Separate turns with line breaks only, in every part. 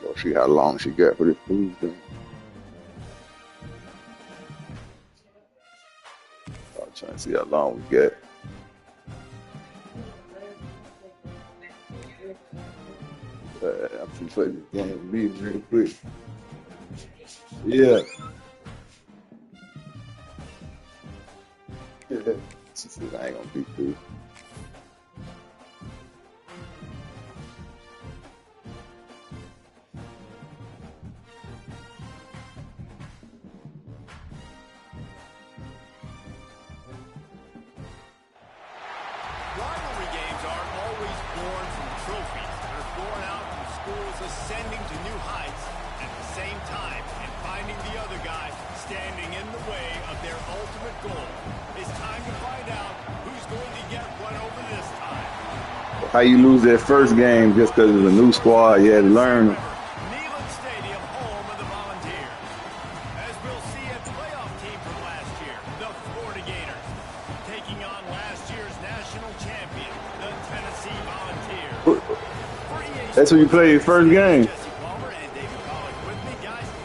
Go see how long she got for this food thing. I'm trying to see how long we got. I'm finna play this game with me real quick. Yeah. She said I ain't gonna be through.
Rivalry games aren't always born from trophies. They're born out from schools ascending to new heights at the same time and finding the other guy standing in the way of their ultimate goal. It's time to find out who's going to get one over this time.
How you lose that first game just because it's a new squad? You had to learn.
Neyland Stadium, home of the Volunteers. As we'll see, a playoff team from last year, the Florida Gators, taking on last year's national champion, the Tennessee Volunteers.
That's when you played your first game.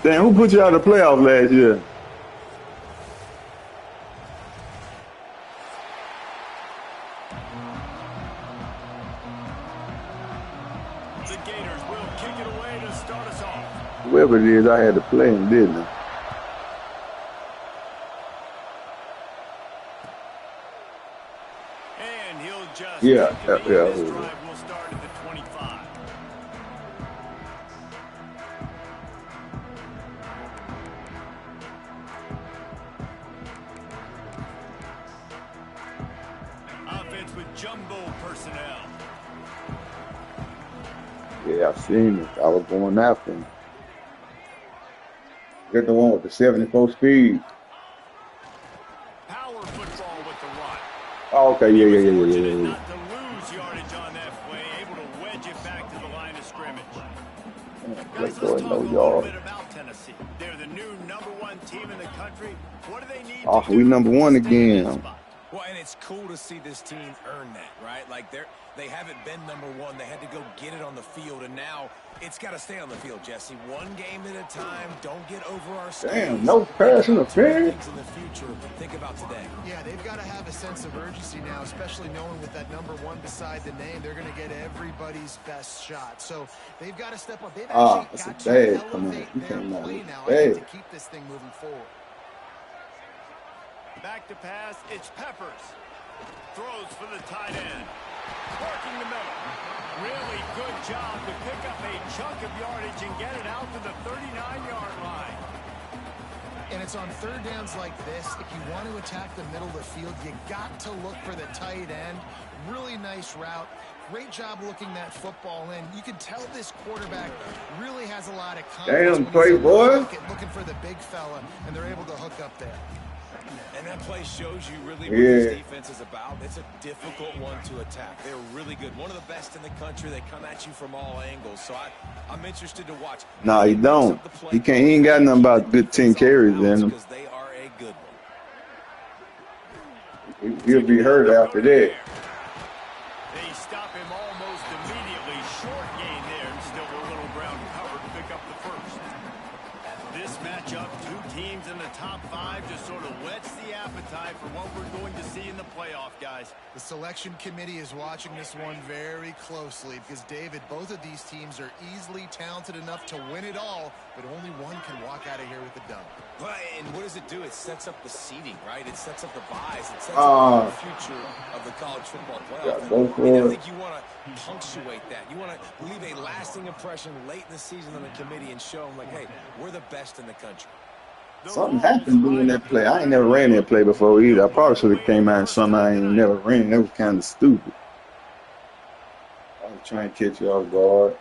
Damn, who put you out of the playoffs last year?
The Gators will kick it away to start us off.
Whoever it is, I had to play him, didn't I?
And he'll just
Yeah.
This drive will start at the 25. Offense with jumbo personnel.
Yeah, I seen it. I was going after him. Get the one with the 74 speed.
Power football with the run.
Oh, okay, yeah.
Not to lose yardage on that play, able to wedge it back to the line of scrimmage. Guys, let's talk a little bit about Tennessee. They're the new #1 team in the country. What do they need to do
we number one
to stay in that
again.
spot?
Well, and it's cool to see this team earn that, right? Like they haven't been #1. They had to go get it on the field, and now it's got to stay on the field, Jesse. One game at a time. Don't get over our skis.
Damn, no pass interference.
Things in the future. Think about today.
Yeah, they've got to have a sense of urgency now, especially knowing with that #1 beside the name, they're going to get everybody's best shot. So they've got to step up. They've actually
that's
got
a
to
bad. Come on,
elevate
you
their
can't
play
let
now,
it.
I think, to keep this thing moving forward.
Back to pass, it's Peppers. Throws for the tight end. Working the middle. Really good job to pick up a chunk of yardage and get it out to the 39-yard line.
And it's on third downs like this. If you want to attack the middle of the field, you got to look for the tight end. Really nice route. Great job looking that football in. You can tell this quarterback really has a lot of confidence.
Damn, play boy.
Looking for the big fella, and they're able to hook up there.
And that play shows you really what this defense is about. It's a difficult one to attack. They're really good. One of the best in the country. They come at you from all angles. So I'm interested to watch.
Nah, he don't. He ain't got nothing about good 10 carries in him.
Because they are a good one.
He'll be hurt after that.
They stop him almost immediately. Short gain there, and still a little ground cover to pick up the first. This matchup, two teams in the top 5, just sort of whets the appetite for what we're going to see in the playoff, guys.
The selection committee is watching this one very closely because, David, both of these teams are easily talented enough to win it all, but only one can walk out of here with a dub.
And what does it do? It sets up the seeding, right? It sets up the buys. It sets up the future of the college football playoff. And I think you want to punctuate that. You want to leave a lasting impression late in the season on the committee and show them, like, hey, we're the best in the country.
Something happened doing that play. I ain't never ran that play before either. I probably should have came out and something I ain't never ran. That was kind of stupid. I was trying to catch you off guard.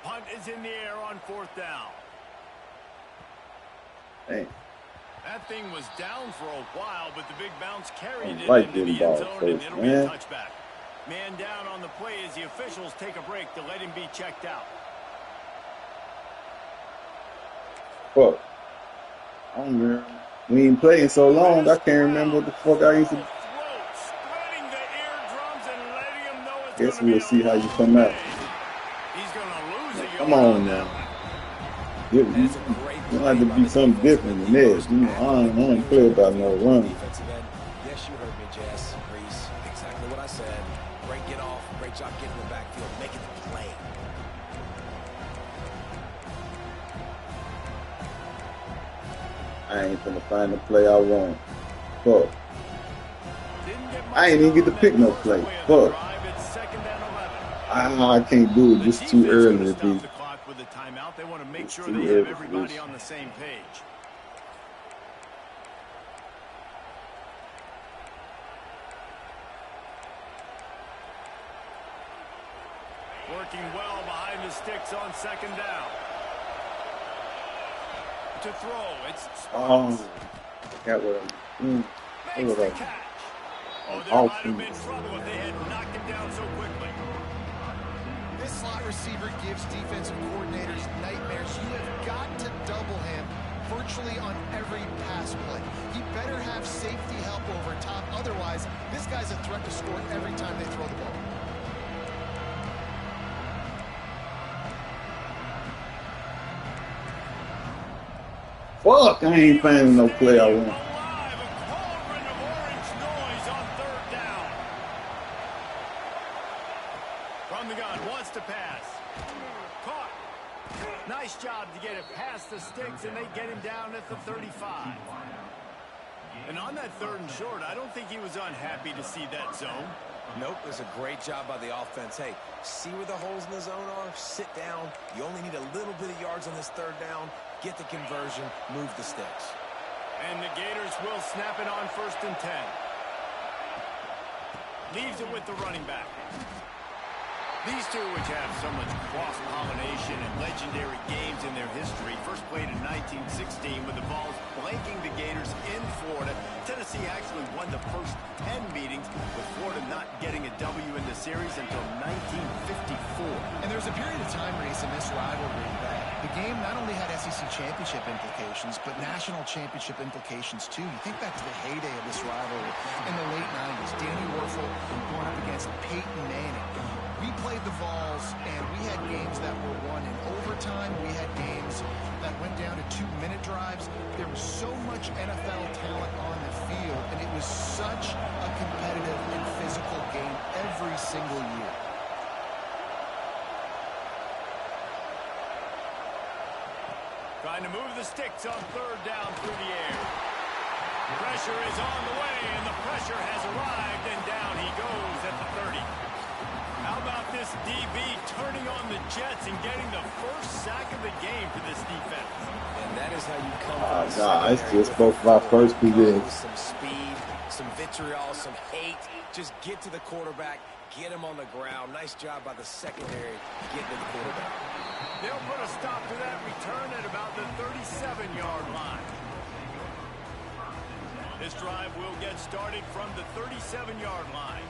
Punt is in the air on 4th down.
Dang.
That thing was down for a while, but the big bounce carried it
like
into the
getting
end
ball
zone, and
first,
it'll be a
man.
touchback. Man down on the play as the officials take a break to let him be checked out.
Fuck. I don't remember. We ain't playing so long, I can't remember what the fuck I used to.
Splitting the eardrums and letting him know it's
Guess we'll see how you come out.
He's going to lose a
Come
yard
on
on that
now.
one.
You have to be something different than this. You know, I don't play about no run.
Yes, you heard me, Jess. Reese, exactly what I said. Great get off, great job getting in the backfield, making the play.
I ain't gonna find the play I want. Fuck. I ain't even get to pick no play. Fuck. I can't do it. Just too early to be.
They want to make sure they have everybody on the same page. Working well behind the sticks on second down. To throw, it's Sparks.
Got what I'm
Makes the catch. Oh, there might have been trouble if they had knocked him down so quickly.
This slot receiver gives defensive coordinators nightmares. You have got to double him virtually on every pass play. He better have safety help over top. Otherwise, this guy's a threat to score every time they throw the ball.
Fuck, I ain't finding no play I want.
From the gun, wants to pass. Caught. Nice job to get it past the sticks, and they get him down at the 35. And on that third and short, I don't think he was unhappy to see that zone.
Nope, it was a great job by the offense. Hey, see where the holes in the zone are? Sit down. You only need a little bit of yards on this third down. Get the conversion, move the sticks.
And the Gators will snap it on 1st and 10. Leaves it with the running back. These two, which have so much cross-pollination and legendary games in their history, first played in 1916 with the Vols blanking the Gators in Florida. Tennessee actually won the first 10 meetings, with Florida not getting a W in the series until 1954.
And there's a period of time, Reese, in this rivalry that the game not only had SEC championship implications, but national championship implications, too. You think back to the heyday of this rivalry in the late 90s. Danny Werfel going up against Peyton Manning. We played the Vols, and we had games that were won in overtime. We had games that went down to 2-minute drives. There was so much NFL talent on the field, and it was such a competitive and physical game every single year.
Trying to move the sticks on third down through the air. Pressure is on the way, and the pressure has arrived, and down he goes at the 30. How about this DB turning on the Jets and getting the first sack of the game for this defense?
And that is how you come from the
nah, it's just both of our first positions.
Some speed, some vitriol, some hate. Just get to the quarterback, get him on the ground. Nice job by the secondary getting to the quarterback.
They'll put a stop to that return at about the 37-yard line. This drive will get started from the 37-yard line.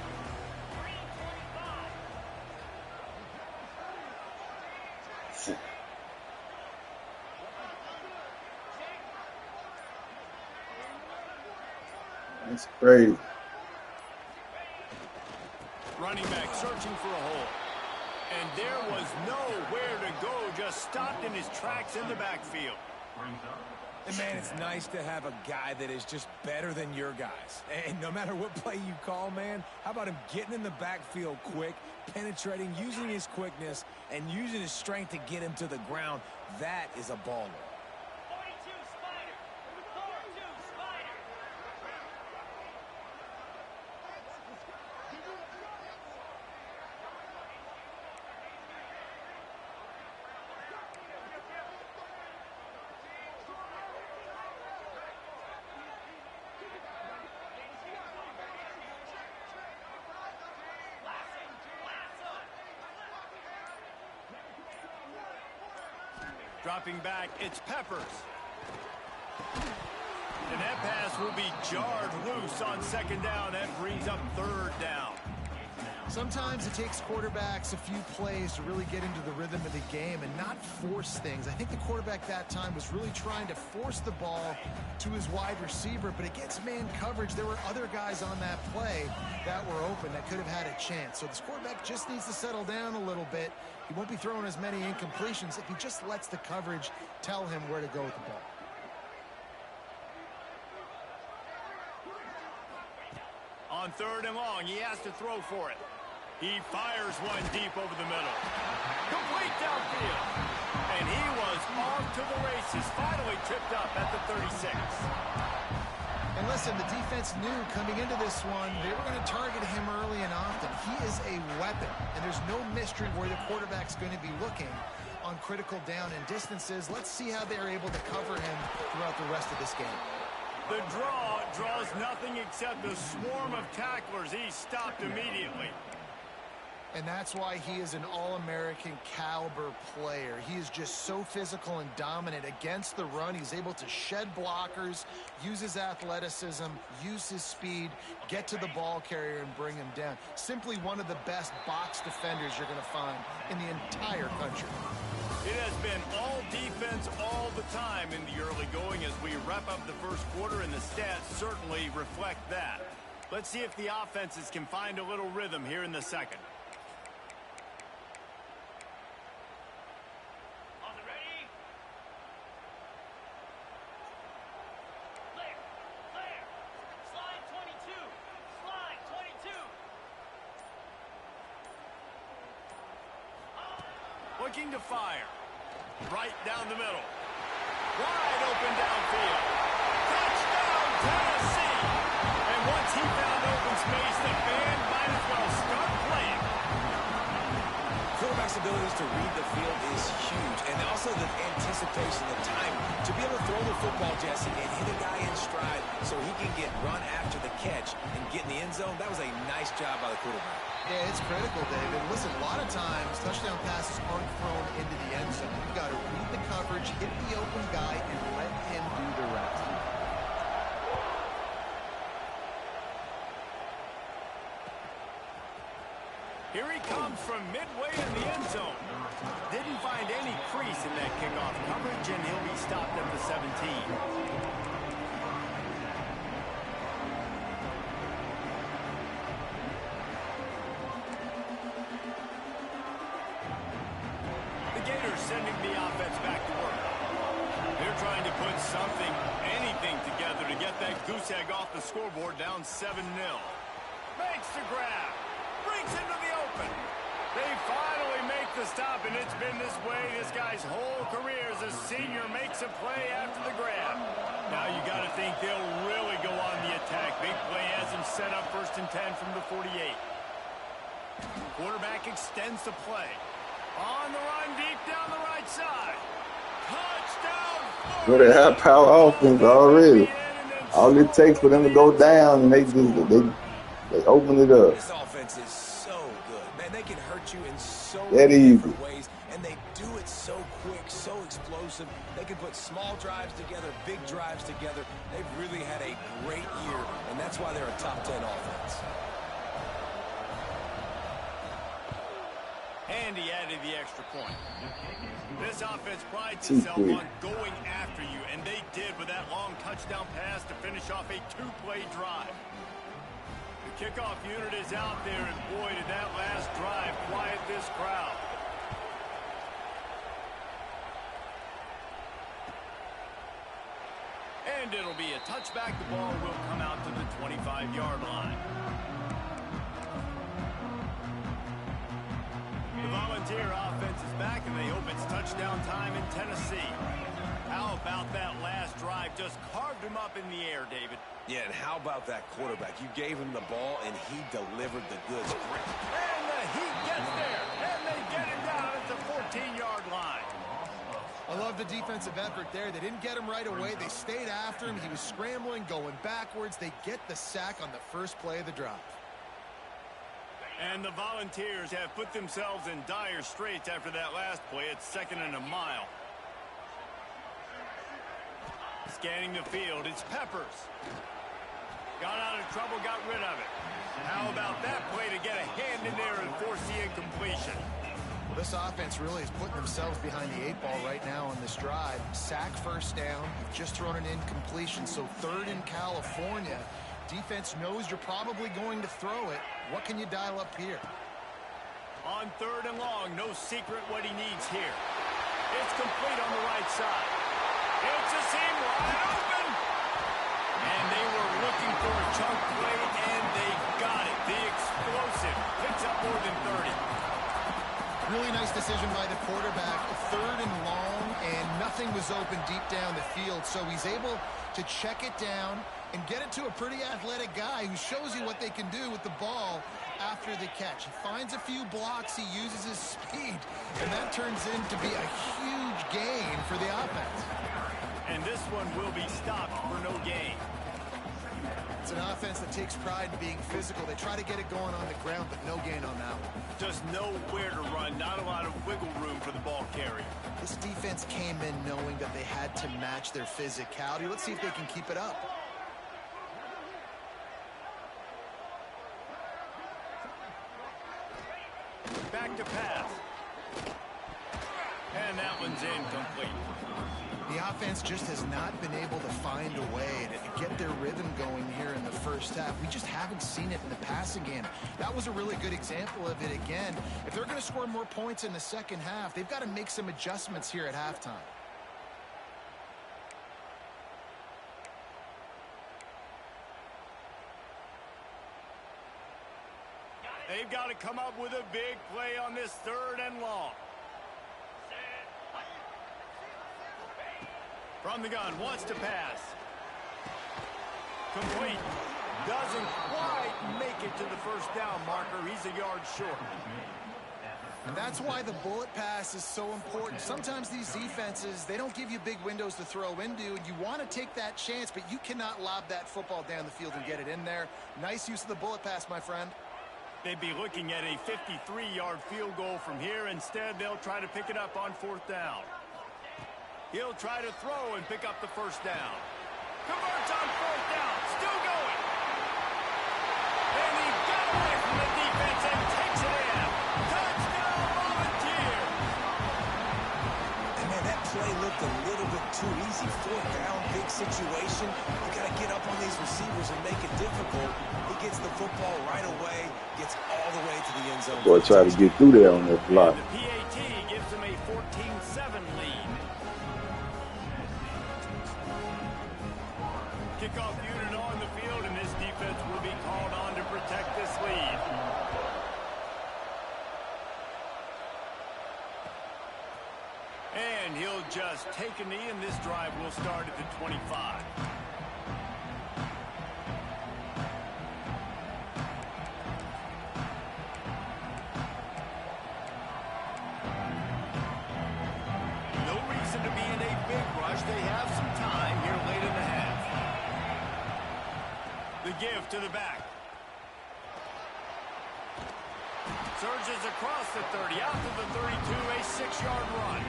That's crazy.
Running back searching for a hole. And there was nowhere to go, just stopped in his tracks in the backfield.
And man, it's nice to have a guy that is just better than your guys. And no matter what play you call, man, how about him getting in the backfield quick, penetrating, using his quickness, and using his strength to get him to the ground? That is a baller.
Dropping back, it's Peppers. And that pass will be jarred loose on second down. That brings up third down.
Sometimes it takes quarterbacks a few plays to really get into the rhythm of the game and not force things. I think the quarterback that time was really trying to force the ball to his wide receiver, but against man coverage, there were other guys on that play that were open that could have had a chance. So this quarterback just needs to settle down a little bit. He won't be throwing as many incompletions if he just lets the coverage tell him where to go with the ball.
On 3rd and long, he has to throw for it. He fires one deep over the middle. Complete downfield. And he was off to the races, finally tripped up at the 36.
And listen, the defense knew coming into this one, they were going to target him early and often. He is a weapon, and there's no mystery where the quarterback's going to be looking on critical down and distances. Let's see how they're able to cover him throughout the rest of this game.
The draw draws nothing except a swarm of tacklers. He's stopped immediately.
And that's why he is an all-American caliber player. He is just so physical and dominant against the run. He's able to shed blockers, use his athleticism, use his speed, get to the ball carrier and bring him down. Simply one of the best box defenders you're going to find in the entire country.
It has been all defense all the time in the early going as we wrap up the first quarter, and the stats certainly reflect that. Let's see if the offenses can find a little rhythm here in the second. Looking to fire. Right down the middle. Wide open downfield. Touchdown, Tennessee! And once he found open space, the band might as well start playing.
Quarterback's abilities to read the field is huge, and also the anticipation, the time to be able to throw the football, Jesse, and hit a guy in stride so he can get run after the catch and get in the end zone. That was a nice job by the quarterback.
Yeah, it's critical, David. Listen, a lot of times, touchdown passes aren't thrown into the end zone. You've got to read the coverage, hit the open guy, and let him do the rest.
Here he comes from midway in the end zone. Didn't find any crease in that kickoff coverage, and he'll be stopped at the 17. Sending the offense back to work. They're trying to put something, anything together to get that goose egg off the scoreboard, down 7-0. Makes the grab. Brings into the open. They finally make the stop, and it's been this way this guy's whole career as a senior. Makes a play after the grab. Now you got to think they'll really go on the attack. Big play has him set up 1st and 10 from the 48. Quarterback extends the play. On the run, deep down the right side. Touchdown!
Well, they have power offense already. All it takes for them to go down, and they open it up.
This offense is so good. Man, they can hurt you in so
That
many
easy.
different ways, and they do it so quick, so explosive. They can put small drives together, big drives together. They've really had a great year, and that's why they're a top 10 offense.
And he added the extra point. This offense prides itself on going after you, and they did with that long touchdown pass to finish off a 2-play drive. The kickoff unit is out there, and boy, did that last drive quiet this crowd. And it'll be a touchback. The ball will come out to the 25-yard line. The Volunteer offense is back, and they hope it's touchdown time in Tennessee. How about that last drive? Just carved him up in the air, David.
Yeah, and how about that quarterback? You gave him the ball, and he delivered the goods.
And the Heat gets there, and they get him down at the 14-yard line.
I love the defensive effort there. They didn't get him right away. They stayed after him. He was scrambling, going backwards. They get the sack on the first play of the drive.
And the Volunteers have put themselves in dire straits after that last play. It's 2nd and a mile. Scanning the field, it's Peppers. Got out of trouble, got rid of it. How about that play to get a hand in there completion.
Well, this offense really is putting themselves behind the 8 ball right now on this drive. Sack, first down. You've just thrown an incompletion, so 3rd in California. Defense knows you're probably going to throw it. What can you dial up here?
On 3rd and long, no secret what he needs here. It's complete on the right side. It's a seam wide open. And they were looking for a chunk play, and they got it. The explosive picks up more than 30.
Really nice decision by the quarterback. 3rd and long, and nothing was open deep down the field. So he's able to check it down and get it to a pretty athletic guy who shows you what they can do with the ball after the catch. He finds a few blocks, he uses his speed, and that turns into be a huge gain for the offense.
And this one will be stopped for no gain.
It's an offense that takes pride in being physical. They try to get it going on the ground, but no gain on that one.
Just nowhere to run, not a lot of wiggle room for the ball carrier.
This defense came in knowing that they had to match their physicality. Let's see if they can keep it up.
Back to pass. And that one's incomplete.
The offense just has not been able to find a way to get their rhythm going here in the first half. We just haven't seen it in the passing game. That was a really good example of it again. If they're going to score more points in the second half, they've got to make some adjustments here at halftime.
They've got to come up with a big play on this 3rd and long. From the gun, wants to pass. Complete. Doesn't quite make it to the first down marker. He's a yard short.
And that's why the bullet pass is so important. Sometimes these defenses, they don't give you big windows to throw into, and you want to take that chance, but you cannot lob that football down the field and get it in there. Nice use of the bullet pass, my friend.
They'd be looking at a 53-yard field goal from here. Instead, they'll try to pick it up on 4th down. He'll try to throw and pick up the first down. Converts on 4th down. Still going. And he got away from the defense and takes it in. Touchdown, Volunteer.
And man, that play looked a little bit too easy. 4th down, big situation. You got to get up on these receivers and make it difficult. He gets the football right away, gets all the way to the end zone.
Boy, try to get through there on that block.
The PAT gives him a 14-7 lead. Kickoff unit on the field, and this defense will be called on to protect this lead. And he'll just take a knee, and this drive will start at the 25. No reason to be in a big rush. They have some time here late in the half. The give to the back. Surges across the 30, out to the 32, a 6-yard run.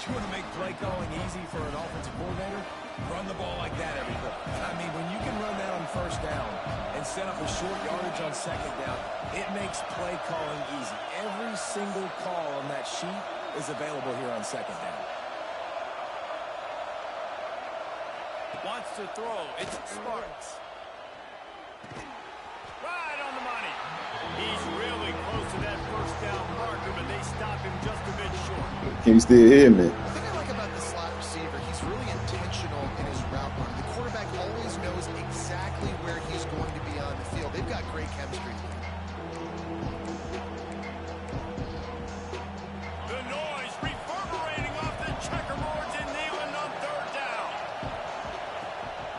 You want to make play calling easy for an offensive coordinator? Run the ball like that every play. I mean, when you can run that on 1st down and set up a short yardage on 2nd down, it makes play calling easy. Every single call on that sheet is available here on 2nd down.
Wants to throw. It's Sparks. Right on the money. He's really close to that first down marker, but they stop him just a bit short.
Can you still hear me?
The thing I like about the slot receiver, he's really intentional in his route run. The quarterback always knows exactly where he's going to be on the field. They've got great chemistry.
The noise reverberating off the checkerboards and Nealon on 3rd down.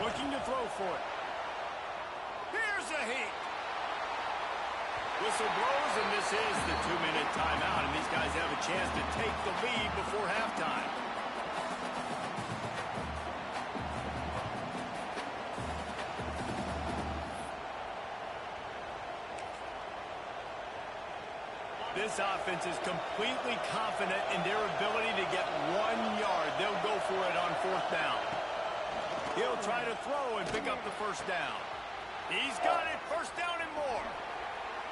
Looking to throw for it. Here's a heat. Whistle blows, and this is the 2-minute timeout, and these guys have a chance to take the lead before halftime. This offense is completely confident in their ability to get 1 yard. They'll go for it on 4th down. He'll try to throw and pick up the first down. He's got it, 1st down and more.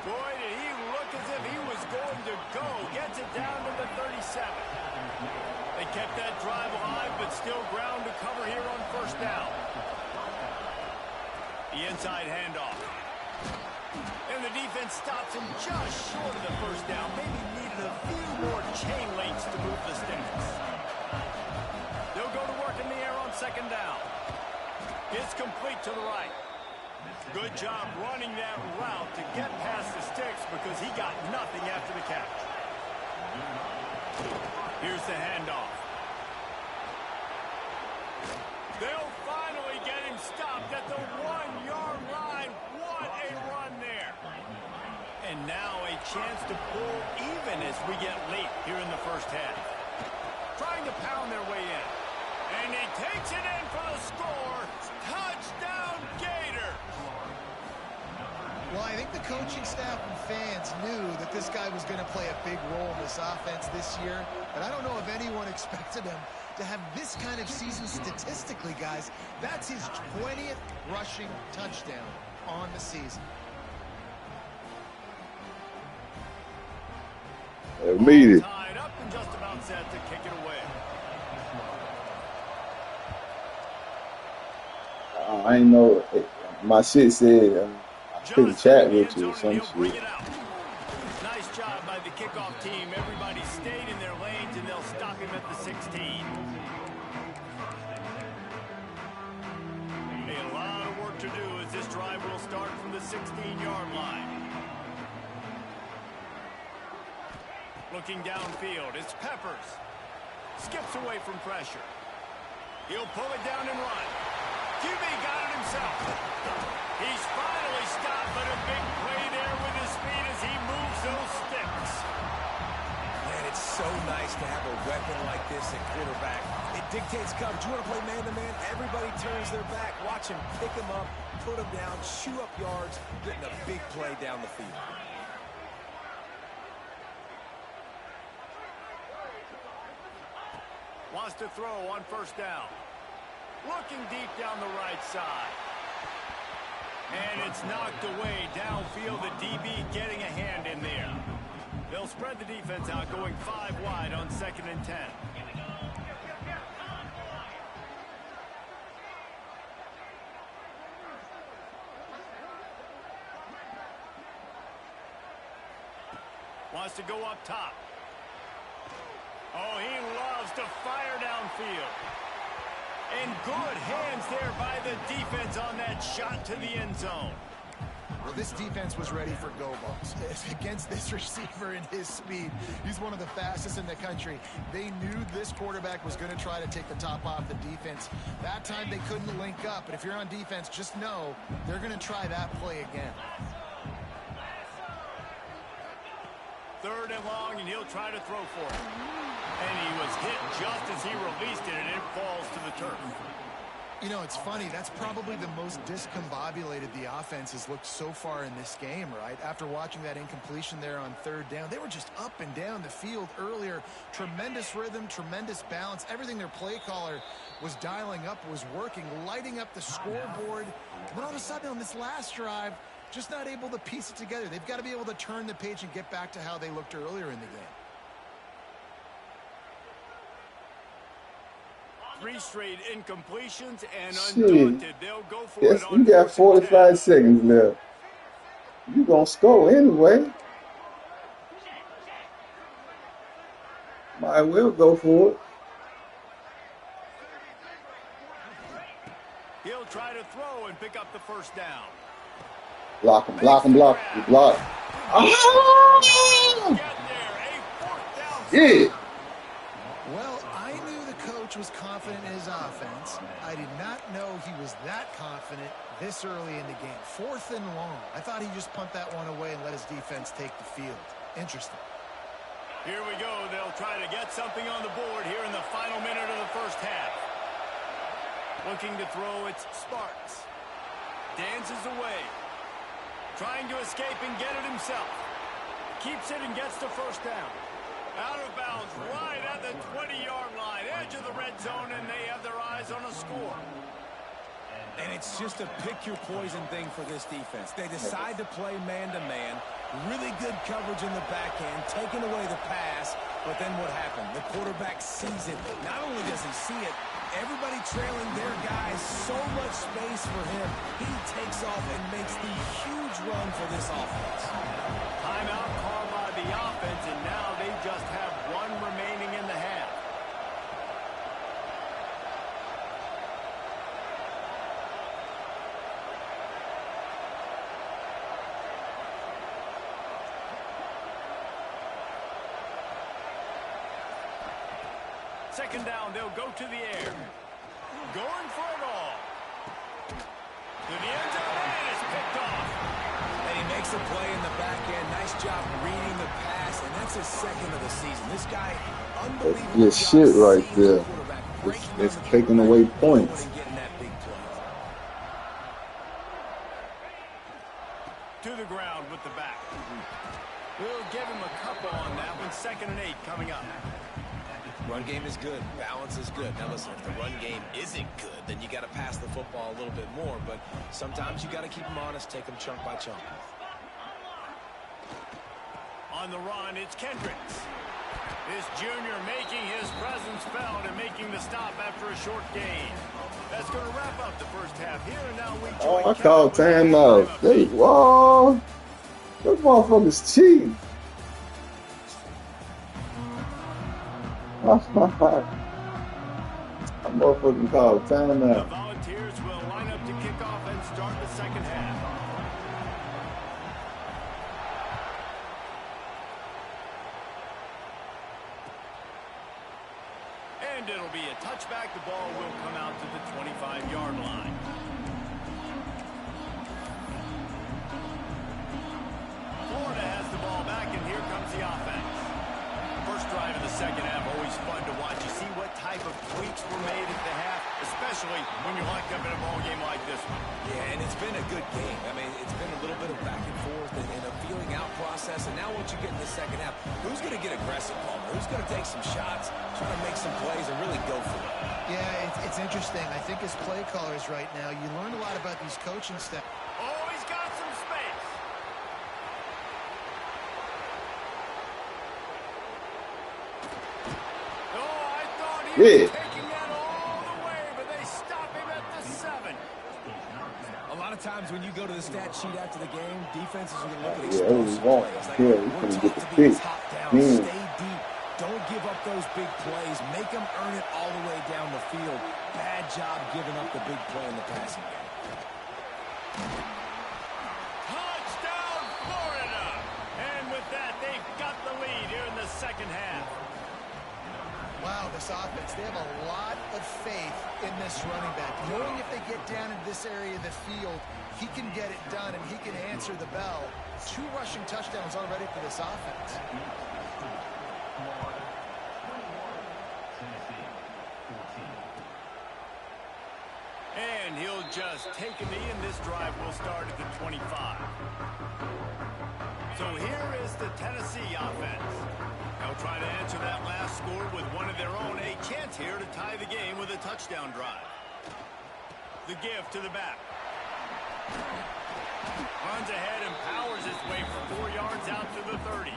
Boy, did he look as if he was to go. Gets it down to the 37. They kept that drive alive, but still ground to cover here on first down. The inside handoff. And the defense stops him just short of the first down. Maybe needed a few more chain links to move the sticks. They'll go to work in the air on second down. It's complete to the right. Good job running that route to get past the sticks because he got nothing after the catch. Here's the handoff. They'll finally get him stopped at the 1-yard line. What a run there. And now a chance to pull even as we get late here in the first half. Trying to pound their way in. And he takes it in for the score. Touchdown, Gators.
Well, I think the coaching staff and fans knew that this guy was going to play a big role in this offense this year. But I don't know if anyone expected him to have this kind of season statistically, guys. That's his 20th rushing touchdown on the season.
Immediate.
Tied up and just about set to kick it away.
I ain't know. My shit said I couldn't chat with you or some shit.
Nice job by the kickoff team. Everybody stayed in their lanes, and they'll stop him at the 16. A lot of work to do as this drive will start from the 16-yard line. Looking downfield, it's Peppers. Skips away from pressure. He'll pull it down and run. QB got it himself. He's finally stopped, but a big play there with his speed as he moves those sticks.
Man, it's so nice to have a weapon like this at quarterback. It dictates coverage. You want to play man-to-man? Everybody turns their back. Watch him pick him up, put him down, chew up yards, getting a big play down the field.
Wants to throw on first down. Looking deep down the right side. And it's knocked away downfield. The DB getting a hand in there. They'll spread the defense out, going 5 wide on 2nd and 10. Wants to go up top. Oh, he loves to fire downfield. And good hands there by the defense on that shot to the end zone.
Well, this defense was ready for go balls. Against this receiver and his speed, he's one of the fastest in the country. They knew this quarterback was going to try to take the top off the defense. That time they couldn't link up. But if you're on defense, just know they're going to try that play again.
3rd and long, and he'll try to throw for it. And he was hit just as he released it, and it falls to the turf.
You know, it's funny. That's probably the most discombobulated the offense has looked so far in this game, right? After watching that incompletion there on 3rd down, they were just up and down the field earlier. Tremendous rhythm, tremendous balance. Everything their play caller was dialing up was working, lighting up the scoreboard. And then all of a sudden on this last drive, just not able to piece it together. They've got to be able to turn the page and get back to how they looked earlier in the game.
3 straight incompletions, and undaunted, they'll go for it on.
You got 45 seconds left. You gonna score anyway. Might well go for it.
He'll try to throw and pick up the first down.
Block him, block him, block him. Block. Oh! Yeah.
Well, I knew the coach was confident in his offense. I did not know he was that confident this early in the game. 4th and long. I thought he'd just punt that one away and let his defense take the field. Interesting.
Here we go. They'll try to get something on the board here in the final minute of the first half. Looking to throw, it's Sparks. Dances away. Trying to escape and get it himself. Keeps it and gets the first down. Out of bounds right at the 20-yard line. Edge of the red zone, and they have their eyes on a score.
And it's just a pick-your-poison thing for this defense. They decide to play man-to-man, really good coverage in the backhand, taking away the pass, but then what happened? The quarterback sees it. Not only does he see it, everybody trailing their guys, so much space for him. He takes off and makes the huge run for this offense.
Timeout called by the offense, and now they just have one remaining in the half. Second down, they'll go to the air. Going for it all. To the end zone, and it's picked off.
And he makes a play in the back end. Nice job reading the pass, and that's his second of the season. This guy, unbelievable.
That's good shit right there. It's taking away points.
To the ground with the back. We'll give him a couple on that one. 2nd and 8 coming up.
Run game is good. Balance is good. Now listen, if the run game isn't good, then you got to pass the football a little bit more. But sometimes you got to keep them honest, take them chunk by chunk.
On the run, it's Kendricks. This junior making his presence felt and making the stop after a short gain. That's going to wrap up the first half here, and now we join.
Oh, I called timeout. Hey, whoa. Those motherfuckers cheating. I'm motherfucking called timeout.
The Volunteers will line up to kick off and start the second half. And it'll be a touchback. The ball will come out to the 25-yard line. Florida has the ball back, and here comes the offense. First drive of the second half, always fun to watch. You see what type of tweaks were made at the half, especially when you're locked up in a ball game like this one.
Yeah, and it's been a good game. I mean, it's been a little bit of back and forth and a feeling out process. And now once you get in the second half, who's going to get aggressive, Palmer? Who's going to take some shots, try to make some plays, and really go for it?
Yeah, it's interesting. I think as play callers right now, you learn a lot about these coaching staff.
Oh, he's got some space.
Yeah.
Taking that all the way, but they stop him at the 7.
A lot of times when you go to the stat sheet after the game, defenses are going to look at
Yeah,
explosive plays. Like,
we're
we're
gonna
taught
get the
to be
pick.
top down,
Yeah.
stay deep, don't give up those big plays, make them earn it all the way down the field. Bad job giving up the big play in the passing game.
Touchdown, Florida! And with that, they've got the lead here in the second half.
Wow, this offense, they have a lot of faith in this running back. Knowing if they get down in this area of the field, he can get it done and he can answer the bell. 2 rushing touchdowns already for this offense.
And he'll just take a knee, and this drive will start at the 25. So here is the Tennessee offense. They'll try to answer that last score with one of their own. A chance here to tie the game with a touchdown drive. The give to the back. Runs ahead and powers his way for 4 yards out to the 30.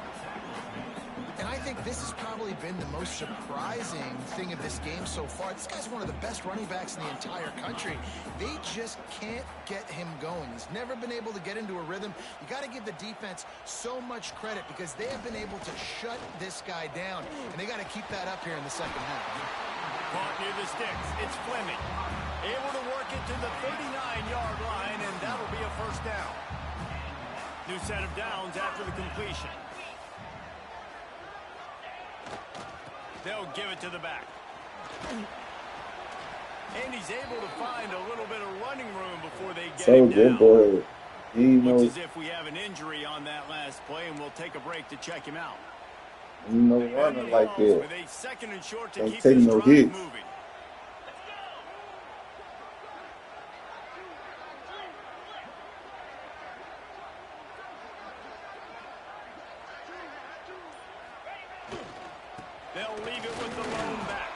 And I think this has probably been the most surprising thing of this game so far. This guy's one of the best running backs in the entire country. They just can't get him going. He's never been able to get into a rhythm. You got to give the defense so much credit because they have been able to shut this guy down, and they got to keep that up here in the second half.
Caught near the sticks. It's Fleming. Able to work it to the 39-yard line, and that'll be a first down. New set of downs after the completion. They'll give it to the back. And he's able to find a little bit of running room before they get him down.
Boy.
Looks as if we have an injury on that last play, and we'll take a break to check him out.
Running like that.
With a 2nd and short to
Ain't
keep
taking
this
no
drive
hits.
moving. They'll leave it with the lone back.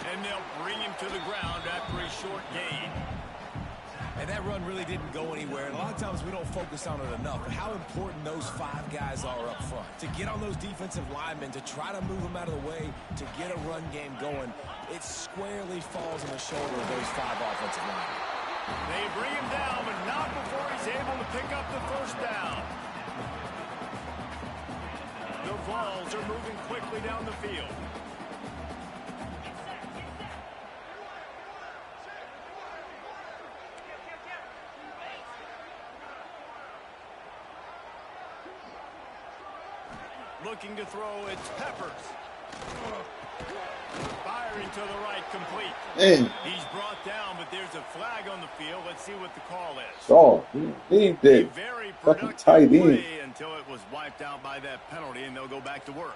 And they'll bring him to the ground after a short gain.
And that run really didn't go anywhere. And a lot of times we don't focus on it enough. But how important those 5 guys are up front. To get on those defensive linemen, to try to move them out of the way, to get a run game going, it squarely falls on the shoulder of those 5 offensive linemen.
They bring him down, but not before he's able to pick up the first down. The Vols are moving quickly down the field. Looking to throw, it's Peppers. Firing to the right, complete.
Hey.
He's brought down, but there's a flag on the field. Let's see what the call is.
Oh, he did.
Very
Fucking
productive
tight end.
play until it was wiped out by that penalty, and they'll go back to work.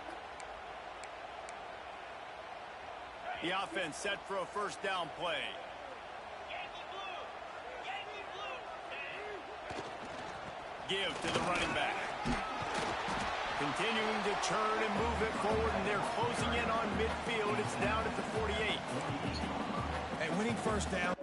The offense set for a first down play. Give to the running back. Continuing to turn and move it forward, and they're closing in on midfield. It's down at the 48.
Hey, winning first down.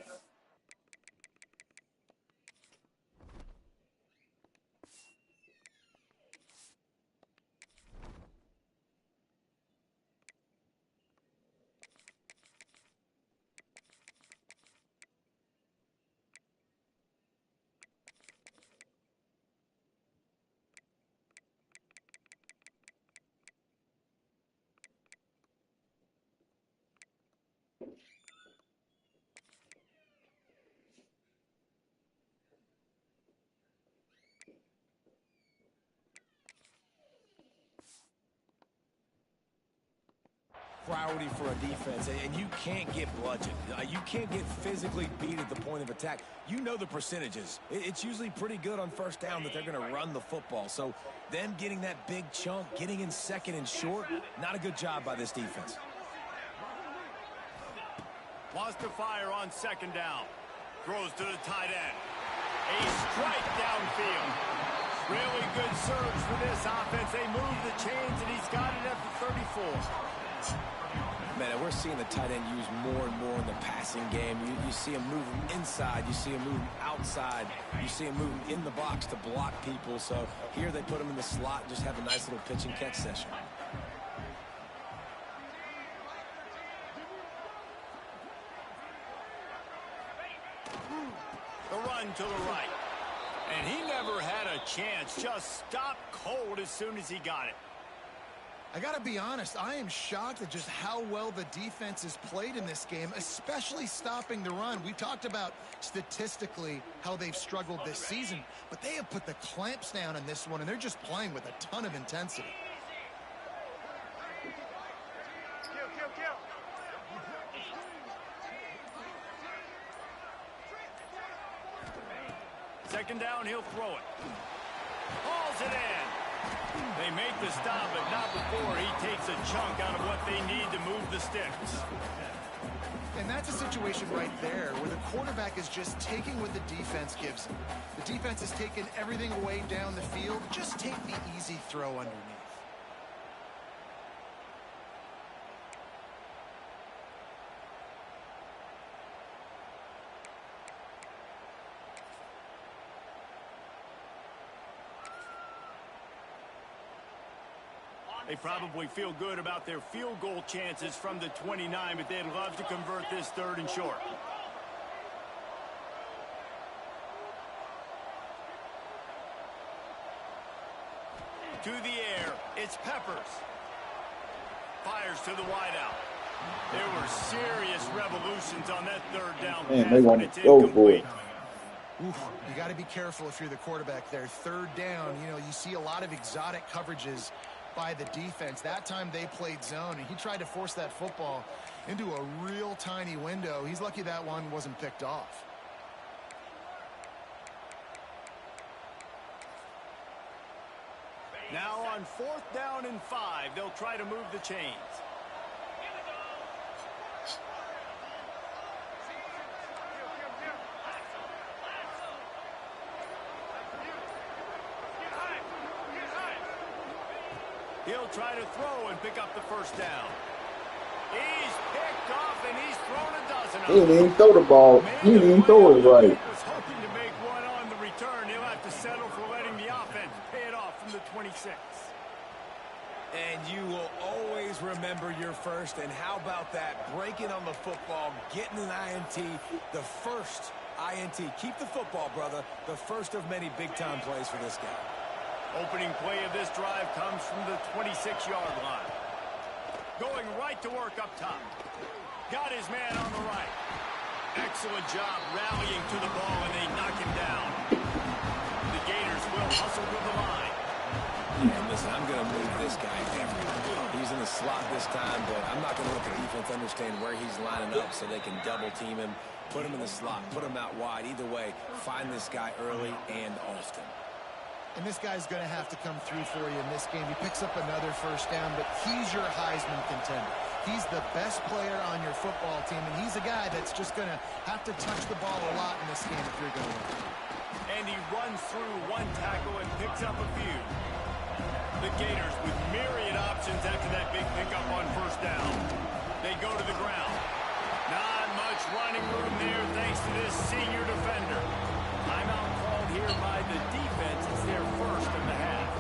Priority for a defense, and you can't get bludgeoned. You can't get physically beat at the point of attack. You know the percentages. It's usually pretty good on first down that they're going to run the football. So them getting that big chunk, getting in second and short, not a good job by this defense.
Lost to fire on second down. Throws to the tight end. A strike downfield. Really good surge for this offense. They move the chains, and he's got it at the 34.
Man, we're seeing the tight end used more and more in the passing game. You see him moving inside. You see him moving outside. You see him moving in the box to block people. So here they put him in the slot and just have a nice little pitch and catch session.
The run to the right. And he never had a chance. Just stopped cold as soon as he got it.
I got to be honest, I am shocked at just how well the defense has played in this game, especially stopping the run. We talked about statistically how they've struggled this season, but they have put the clamps down in this one, and they're just playing with a ton of intensity.
Second down, he'll throw it. Hauls it in. They make the stop, but not before he takes a chunk out of what they need to move the sticks.
And that's a situation right there where the quarterback is just taking what the defense gives him. The defense is taking everything away down the field. Just take the easy throw underneath.
They probably feel good about their field goal chances from the 29, but they'd love to convert this third and short. To the air, it's Peppers. Fires to the wideout. There were serious revolutions on that third down pass.
They want to go for it.
Oof, you got to be careful if you're the quarterback there. Third down, you see a lot of exotic coverages by the defense. That time they played zone, and he tried to force that football into a real tiny window. He's lucky that one wasn't picked off.
Now on fourth down and 5, they'll try to move the chains. He'll try to throw and pick up the first down. He's picked off, and he's thrown a dozen of them.
He didn't even throw the ball. He didn't even throw it right.
Was hoping from the 26.
And you will always remember your first. And how about that? Breaking on the football, getting an INT, the first INT. Keep the football, brother. The first of many big-time plays for this guy.
Opening play of this drive comes from the 26-yard line. Going right to work up top. Got his man on the right. Excellent job rallying to the ball, and they knock him down. The Gators will hustle to the line.
And listen, I'm going to move this guy everywhere. He's in the slot this time, but I'm not going to let the defense understand where he's lining up so they can double-team him, put him in the slot, put him out wide. Either way, find this guy early and often.
And this guy's going to have to come through for you in this game. He picks up another first down, but he's your Heisman contender. He's the best player on your football team, and he's a guy that's just going to have to touch the ball a lot in this game if you're going to win.
And he runs through one tackle and picks up a few. The Gators with myriad options after that big pickup on first down. They go to the ground. Not much running room there thanks to this senior defender. Timeout called here by the defense. It's their first of the half.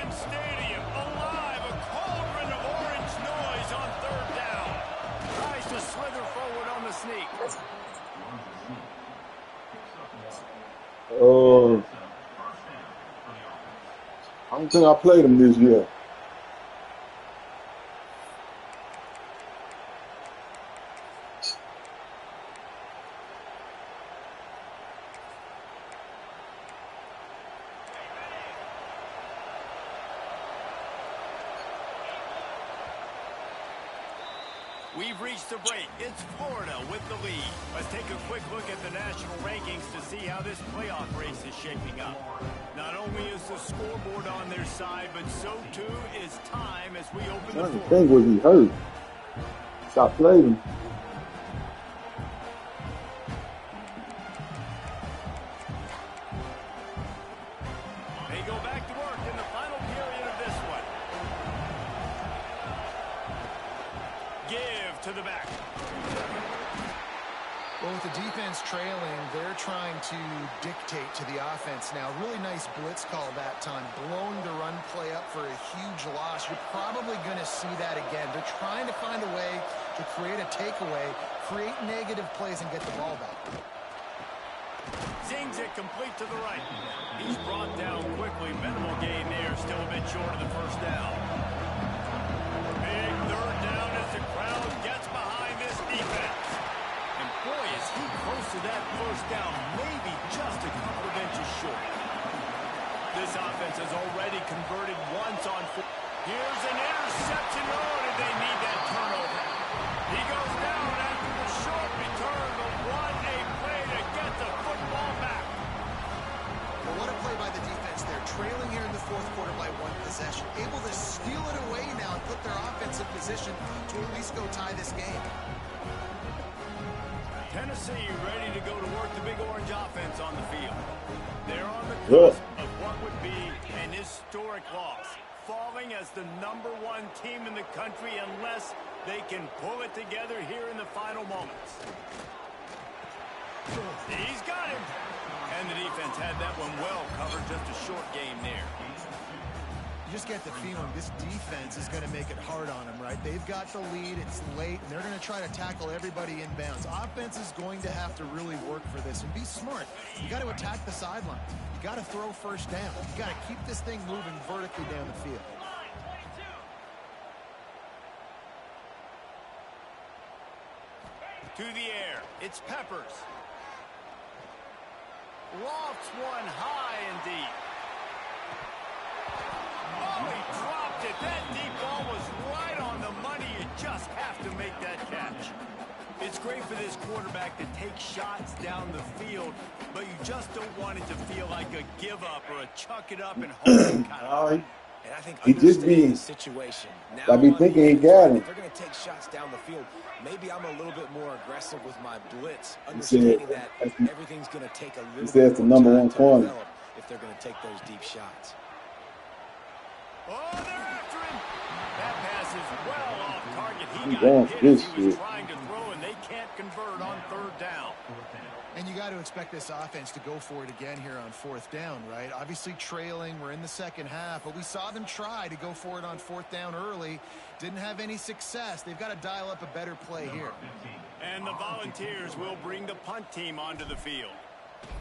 Stadium alive, a cauldron of orange noise on third down. Tries to slither forward on the sneak.
I don't think I played him this year.
We've reached the break. It's Florida with the lead. Let's take a quick look at the national rankings to see how this playoff race is shaping up. Not only is the scoreboard on their side, but so too is time as we open the floor.
I think was he hurt. Stop playing.
They go back to work in the final period of this one. Give to the back.
Well, with the defense trailing, they're trying to dictate to the offense now. Really nice blitz call that time. Blowing the run play up for a huge loss. You're probably going to see that again. They're trying to find a way to create a takeaway, create negative plays, and get the ball back.
Zings it complete to the right. He's brought down quickly. Minimal gain there. Still a bit short of the first down. Big third down as the crowd gets behind this defense. And boy, is he close to that first down. Maybe just a couple of inches short. This offense has already converted once on four. Here's an interception. Oh, did they need that turnover? He goes down after the short return. But what a play to get the football back.
Well, what a play by the defense. They're trailing here in the fourth quarter by one possession. Able to steal it away now and put their offense in position to at least go tie this game.
Tennessee ready to go to work the Big Orange offense on the field. They're on the cusp of what would be an historic loss, falling as the #1 team in the country unless they can pull it together here in the final moments. He's got him. And the defense had that one well covered, just a short game there.
You just get the feeling this defense is going to make it hard on them, right? They've got the lead, it's late, and they're going to try to tackle everybody inbounds. Offense is going to have to really work for this and be smart. You got to attack the sideline. You got to throw first down. You got to keep this thing moving vertically down the field.
To the air, it's Peppers. Lofts one high and deep. Oh, he dropped it. That deep ball was right on the money. You just have to make that catch. It's great for this quarterback to take shots down the field, but you just don't want it to feel like a give up or a chuck it up and hold it kind of.
And I think
He just
understanding
be,
the situation.
I
Now
be
on
thinking he
defense,
got
right? If
him.
they're going to take shots down the field, maybe I'm a little bit more aggressive with my blitz,
He said,
understanding that everything's going to take a
he
little
said
bit
it's the
more
number
time
one
to
corner.
develop if they're going to take those deep shots.
Oh, they're after him. That pass is well off target. He
He
got
going
hit
for
as
this
he was
shit.
trying to throw, and they can't convert on third down.
And you got to expect this offense to go for it again here on fourth down, right? Obviously trailing, we're in the second half, but we saw them try to go for it on fourth down early. Didn't have any success. They've got to dial up a better play here.
And the Volunteers will bring the punt team onto the field.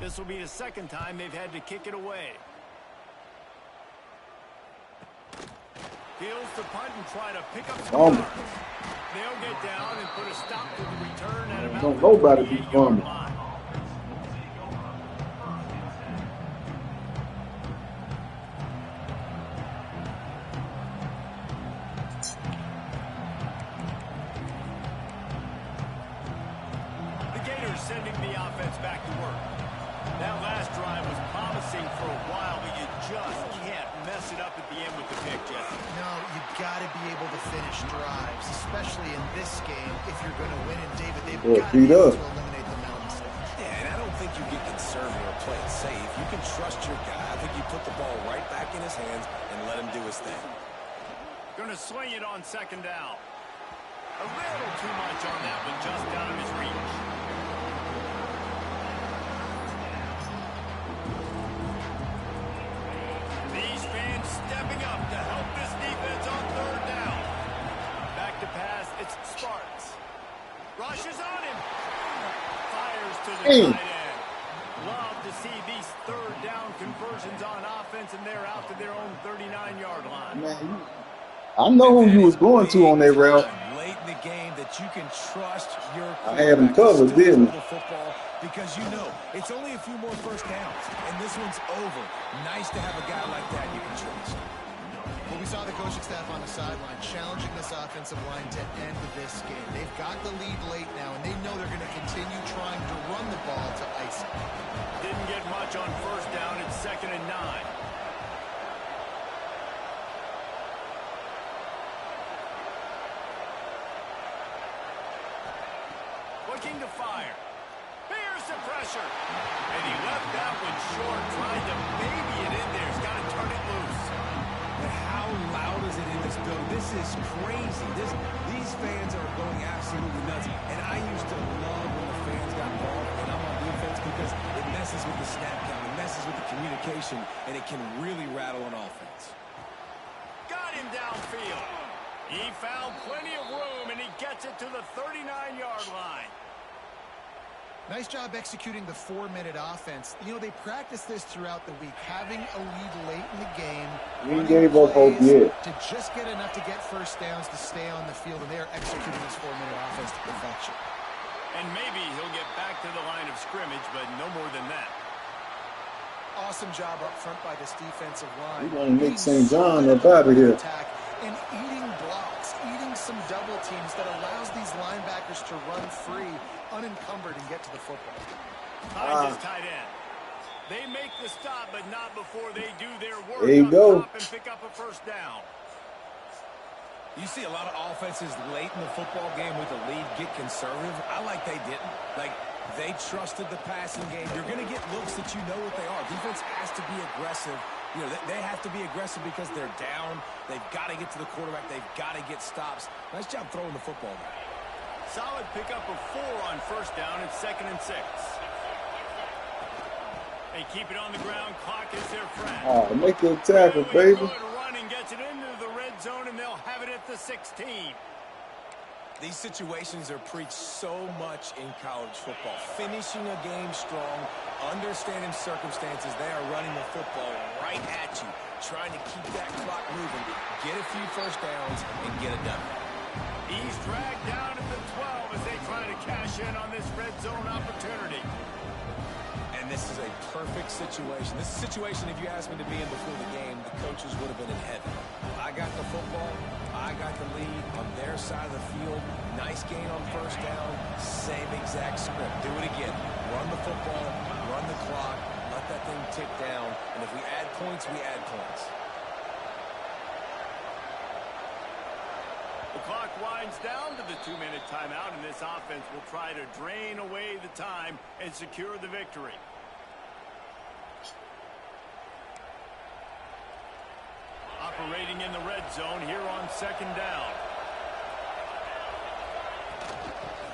This will be the second time they've had to kick it away. Fields the punt and try to pick up some yards. They'll get down and put a stop to the return at about
Don't
the
nobody be
28-yard
fumbling.
line. The Gators sending the offense back to work. That last drive was promising for a while, but you just can't mess it up at the end with the pick, Jesse.
No, you got to be able to finish drives, especially in this game if you're going to win. And David, they've got to be able to eliminate the mental mistakes.
Yeah, and I don't think you get conservative or play it safe. You can trust your guy. I think you put the ball right back in his hands and let him do his thing.
Going to swing it on second down. A little too much on that one, just out of his reach. These fans stepping up to help this defense on third down. Back to pass, it's Sparks. Rushes on him. Fires to the tight end. Love to see these third down conversions on offense, and they're out to their own 39-yard line.
Man, I know who you was going to on that route.
Late in the game that you can trust your
I had him covered, didn't I?
football because you know it's only a few more first downs, and this one's over. Nice to have a guy like that you can trust.
Well, we saw the coaching staff on the sideline challenging this offensive line to end this game. They've got the lead late now, and they know they're going to continue trying to run the ball to ice it.
Didn't get much on first down. It's 2nd and 9. Looking to fire. Here's the pressure. And he left that one short, trying to baby it in there. He's got to turn it loose.
But how loud is it in this building? This is crazy. These fans are going absolutely nuts. And I used to love when the fans got involved and I'm on defense because it messes with the snap count. It messes with the communication, and it can really rattle an offense.
Got him downfield. He found plenty of room, and he gets it to the 39-yard line.
Nice job executing the 4-minute offense. You know, they practice this throughout the week, having a lead late in the game.
We gave up hope yet.
To just get enough to get first downs to stay on the field, and they are executing this 4-minute offense to perfection.
And maybe he'll get back to the line of scrimmage, but no more than that.
Awesome job up front by this defensive line.
We're going to make St. John up out of here.
And eating blocks, eating some double teams that allows these linebackers to run free, unencumbered, and get to the football.
Finds his tight end. They make the stop, but not before they do their work
There you
up
go.
top and pick up a first down.
You see a lot of offenses late in the football game with a lead get conservative. I like they didn't. Like, they trusted the passing game. You're going to get looks that you know what they are. Defense has to be aggressive. You know, they have to be aggressive because they're down. They've got to get to the quarterback. They've got to get stops. Nice job throwing the football there.
Solid pickup of 4 on first down. It's 2nd and 6. They keep it on the ground. Clock is their friend.
Oh, make the tackle, baby.
Good running gets it into the red zone, and they'll have it at the 16.
These situations are preached so much in college football. Finishing a game strong, understanding circumstances. They are running the football right at you, trying to keep that clock moving, get a few first downs, and get it done.
He's dragged down at the 12 as they try to cash in on this red zone opportunity.
And this is a perfect situation. This is a situation, if you asked me to be in before the game, the coaches would have been in heaven. I got the football. I got the lead on their side of the field. Nice gain on first down. Same exact script. Do it again. Run the football. Run the clock. Let that thing tick down. And if we add points, we add points.
clock winds down to the 2-minute timeout, and this offense will try to drain away the time and secure the victory. Operating in the red zone here on 2nd down.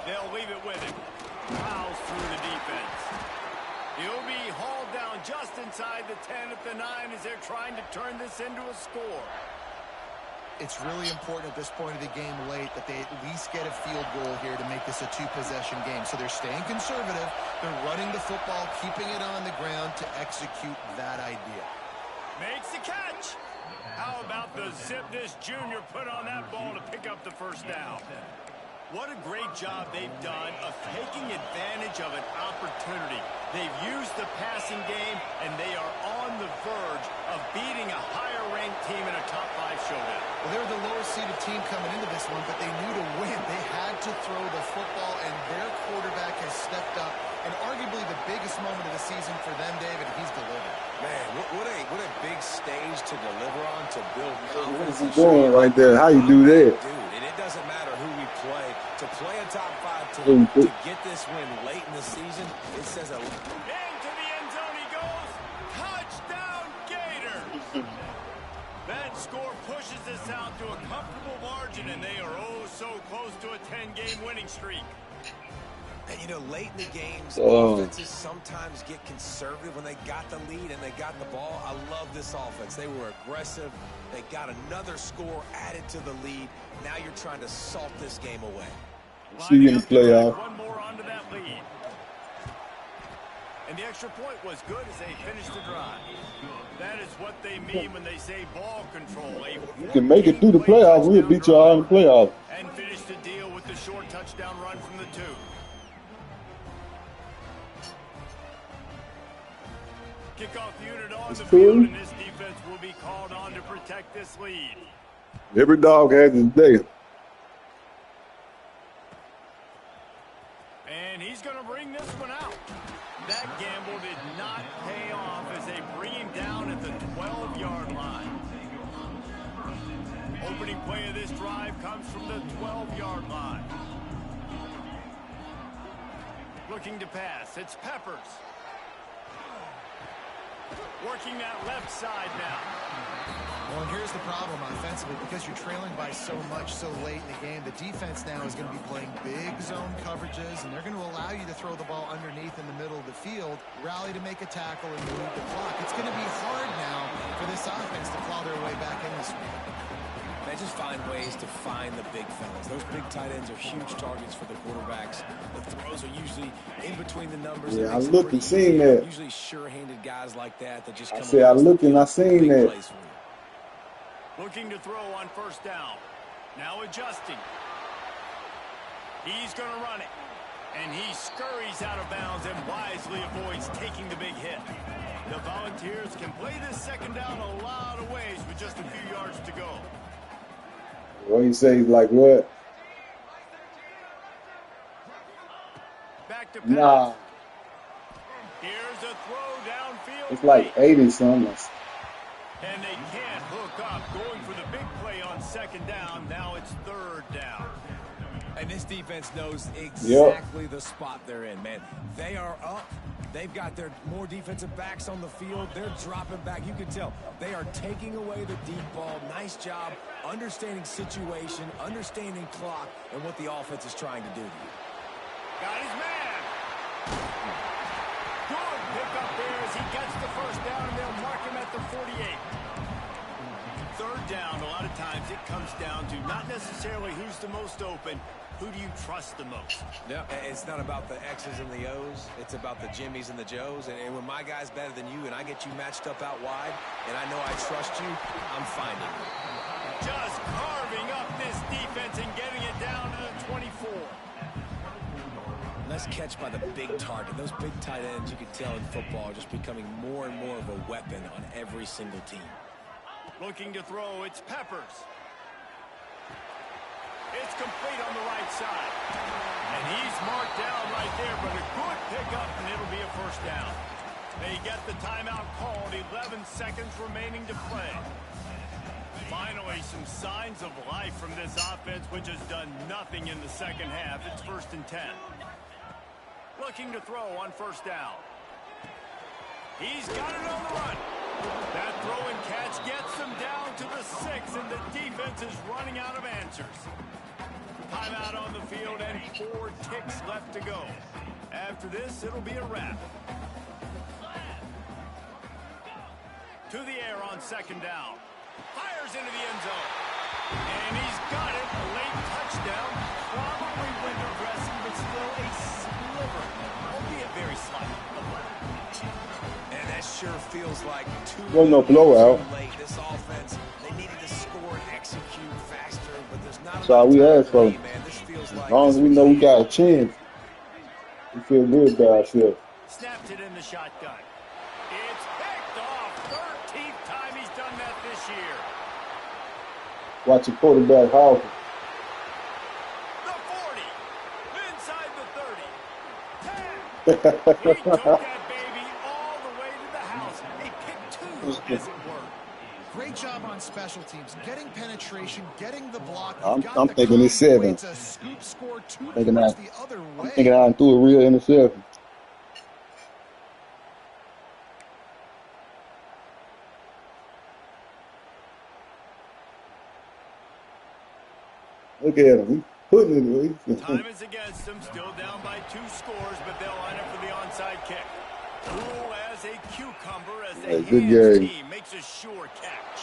They'll leave it with him. Fouls through the defense. He'll be hauled down just inside the 10 at the 9 as they're trying to turn this into a score.
It's really important at this point of the game late that they at least get a field goal here to make this a 2-possession game. So they're staying conservative. They're running the football, keeping it on the ground to execute that idea.
Makes the catch. How about the zip this junior put on that ball to pick up the 1st down? What a great job they've done of taking advantage of an opportunity. They've used the passing game, and they are on the verge of beating a higher-ranked team in a top-5 showdown.
Well, they're the lowest-seeded team coming into this one, but they knew to win. They had to throw the football, and their quarterback has stepped up. And arguably the biggest moment of the season for them, David, he's delivered.
Man, what a big stage to deliver on, to build confidence.
What is he doing right there? How you do that?
Dude, and it doesn't matter who we play. To play a top-5 team, to get this win late in the season, it says a...
Into the end zone he goes. Touchdown, Gators. That score pushes us out to a comfortable margin, and they are oh so close to a 10-game winning streak.
And, you know, late in the games, offenses sometimes get conservative when they got the lead and they got the ball. I love this offense. They were aggressive. They got another score added to the lead. Now you're trying to salt this game away.
See you in the playoff.
One more onto that lead. And the extra point was good as they finished the drive. That is what they mean when they say ball control.
You can make it through the playoffs. We'll beat y'all in the playoffs.
And finish the deal with the short touchdown run from the 2. Kickoff unit on the field, and this defense will be called on to protect this lead.
Every dog has his day.
And he's going to bring this one out. That gamble did not pay off as they bring him down at the 12-yard line. Opening play of this drive comes from the 12-yard line. Looking to pass. It's Peppers. Working that left side now.
Well, and here's the problem offensively. Because you're trailing by so much so late in the game, the defense now is going to be playing big zone coverages, and they're going to allow you to throw the ball underneath in the middle of the field, rally to make a tackle, and move the clock. It's going to be hard now for this offense to claw their way back in this one.
They just find ways to find the big fellas. Those big tight ends are huge targets for the quarterbacks. The throws are usually in between the numbers.
Yeah, I looked and seen that.
Usually sure-handed guys like that just come.
I said I looked and I seen that.
Looking to throw on 1st down. Now adjusting. He's going to run it. And he scurries out of bounds and wisely avoids taking the big hit. The Volunteers can play this 2nd down a lot of ways with just a few yards to go.
What you say, like what?
Back to pass.
Nah.
Here's a throw downfield.
It's like 80-something.
And they can't hook up. Going for the big play on 2nd down. Now it's 3rd down.
And this defense knows exactly the spot they're in, man. They are up. They've got their more defensive backs on the field. They're dropping back. You can tell they are taking away the deep ball. Nice job understanding situation, understanding clock, and what the offense is trying to do.
Got his man. Good pick up there as he gets the 1st down, and they'll mark him at the 48. 3rd down, a lot of times it comes down to not necessarily who's the most open. Who do you trust the most?
Yeah, it's not about the X's and the O's. It's about the Jimmys and the Joes. And when my guy's better than you and I get you matched up out wide and I know I trust you, I'm finding you.
Just carving up this defense and getting it down to the 24.
Nice catch by the big target. Those big tight ends, you can tell in football, are just becoming more and more of a weapon on every single team.
Looking to throw, it's Peppers. It's complete on the right side. And he's marked down right there, but a good pickup, and it'll be a 1st down. They get the timeout called, 11 seconds remaining to play. Finally, some signs of life from this offense, which has done nothing in the second half. It's 1st and 10. Looking to throw on 1st down. He's got it on the run. That throw and catch gets them down to the 6, and the defense is running out of answers. Timeout on the field and 4 ticks left to go. After this, it'll be a wrap. To the air on 2nd down. Fires into the end zone. And he's got it. A late touchdown. Probably window dressing, but still a sliver, albeit very slight.
And that sure feels like too
no blowout.
late. This offense, they needed to score and execute faster, but there's not
That's all we asked for.
man. This feels
As
like
long as we know we got a chance, we feel good about ourselves.
Snapped it in the shotgun. It's picked off. 13th time he's done that this year.
Watch your quarterback hawk.
The 40. Inside the 30. 10. He took that baby all the way to the house. He picked 2 as it were.
Great job on special teams, getting penetration, getting the block.
I'm thinking it's 7.
It's a scoop score 2
Thinking
points
that-
the other
I'm
way.
thinking I threw a real interception. Look at him. He's putting it.
Time is against them. Still down by 2 scores, but they'll line up for the onside kick. Cool as a cucumber as the
Hey, good
hands
game.
team makes a sure catch.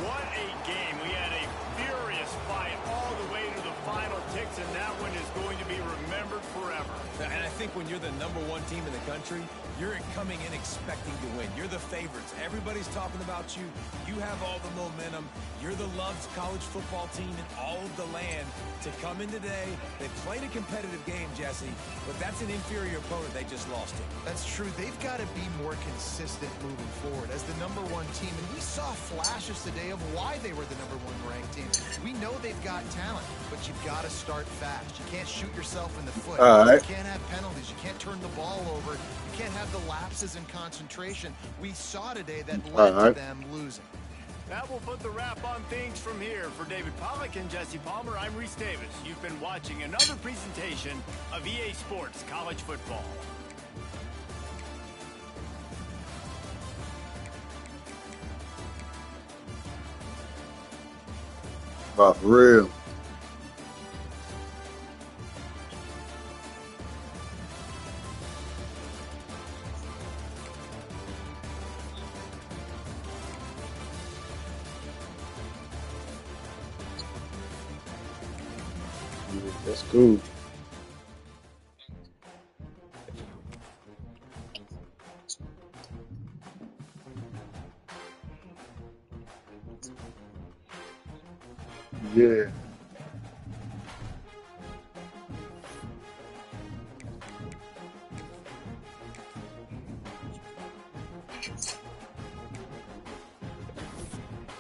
What a game. We had a furious fight all the way to the final ticks, and that one is going to be remembered forever.
And I think when you're the #1 team in the country, you're coming in expecting to win. You're the favorites. Everybody's talking about you. You have all the momentum. You're the loved college football team in all of the land. To come in today, they played a competitive game, Jesse, but that's an inferior opponent. They just lost it.
That's true. They've got to be more consistent moving forward as the #1 team. And we saw flashes today of why they were the #1 ranked team. We know they've got talent, but you've got to start fast. You can't shoot yourself in the foot.
All right.
You can't have penalties. You can't turn the ball over. You can't have the lapses in concentration. We saw today that led
All
to
right.
them losing.
That will put the wrap on things from here. For David Pollack and Jesse Palmer, I'm Reese Davis. You've been watching another presentation of EA Sports College Football.
Oh, for real. That's cool. Yeah.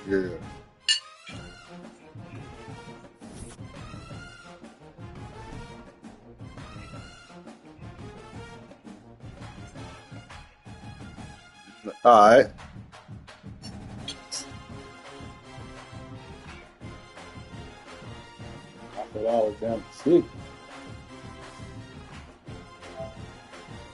Yeah. All right. I thought I was down to 6.